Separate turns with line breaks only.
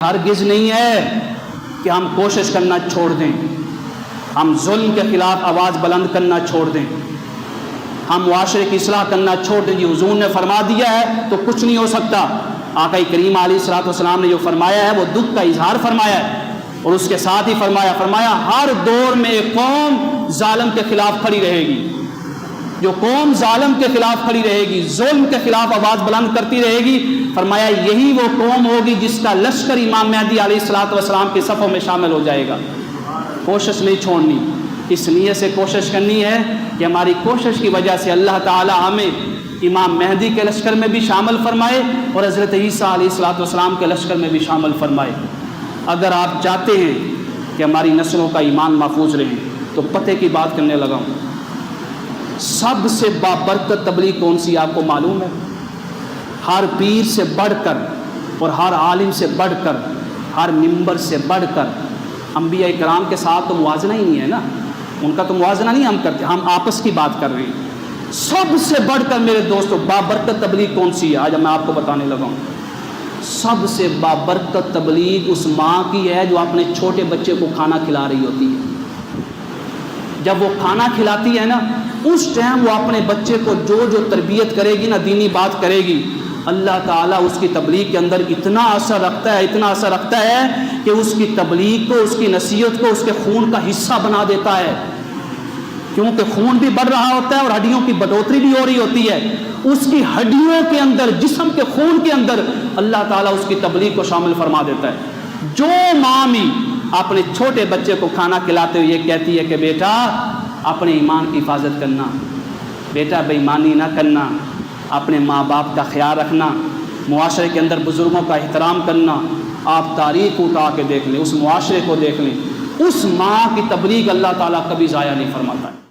ہرگز نہیں ہے کہ ہم کوشش کرنا چھوڑ دیں، ہم ظلم کے خلاف آواز بلند کرنا چھوڑ دیں، ہم معاشرے کی اصلاح کرنا چھوڑ دیں۔ یہ حضور نے فرما دیا ہے تو کچھ نہیں ہو سکتا۔ آقا کریم علیہ الصلوۃ والسلام نے جو فرمایا ہے وہ دکھ کا اظہار فرمایا ہے، اور اس کے ساتھ ہی فرمایا ہر دور میں ایک قوم ظالم کے خلاف کھڑی رہے گی۔ جو قوم ظالم کے خلاف کھڑی رہے گی، ظلم کے خلاف آواز بلند کرتی رہے گی، فرمایا یہی وہ قوم ہوگی جس کا لشکر امام مہدی علیہ الصلوۃ والسلام کی صفوں میں شامل ہو جائے گا۔ کوشش نہیں چھوڑنی، اس نیت سے کوشش کرنی ہے کہ ہماری کوشش کی وجہ سے اللہ تعالی ہمیں امام مہدی کے لشکر میں بھی شامل فرمائے اور حضرت عیسیٰ علیہ الصلوۃ والسلام کے لشکر میں بھی شامل فرمائے۔ اگر آپ چاہتے ہیں کہ ہماری نسلوں کا ایمان محفوظ رہے تو پتہ کی بات کرنے لگا ہوں۔ سب سے بابرکت تبلیغ کون سی آپ کو معلوم ہے؟ ہر پیر سے بڑھ کر اور ہر عالم سے بڑھ کر، ہر ممبر سے بڑھ کر انبیاء کرام کے ساتھ تو موازنہ ہی نہیں ہے نا، ان کا تو موازنہ نہیں ہم کرتے، ہم آپس کی بات کر رہے ہیں۔ سب سے بڑھ کر میرے دوستو بابرکت تبلیغ کون سی ہے؟ آج میں آپ کو بتانے لگا ہوں۔ سب سے بابرکت تبلیغ اس ماں کی ہے جو اپنے چھوٹے بچے کو کھانا کھلا رہی ہوتی ہے۔ جب وہ کھانا کھلاتی ہے نا، اس ٹائم وہ اپنے بچے کو جو تربیت کرے گی نا، دینی بات کرے گی، اللہ تعالیٰ اس کی تبلیغ کے اندر اتنا اثر رکھتا ہے کہ اس کی تبلیغ کو، اس کی نصیحت کو اس کے خون کا حصہ بنا دیتا ہے، کیونکہ خون بھی بڑھ رہا ہوتا ہے اور ہڈیوں کی بڑھوتری بھی ہو رہی ہوتی ہے۔ اس کی ہڈیوں کے اندر، جسم کے خون کے اندر اللہ تعالیٰ اس کی تبلیغ کو شامل فرما دیتا ہے۔ جو ماں بھی اپنے چھوٹے بچے کو کھانا کھلاتے ہوئے یہ کہتی ہے کہ بیٹا اپنے ایمان کی حفاظت کرنا، بیٹا بے ایمانی نہ کرنا، اپنے ماں باپ کا خیال رکھنا، معاشرے کے اندر بزرگوں کا احترام کرنا، آپ تاریخ اٹھا کے دیکھ لیں، اس معاشرے کو دیکھ لیں، اس ماں کی تبلیغ اللہ تعالیٰ کبھی ضائع نہیں فرماتا ہے۔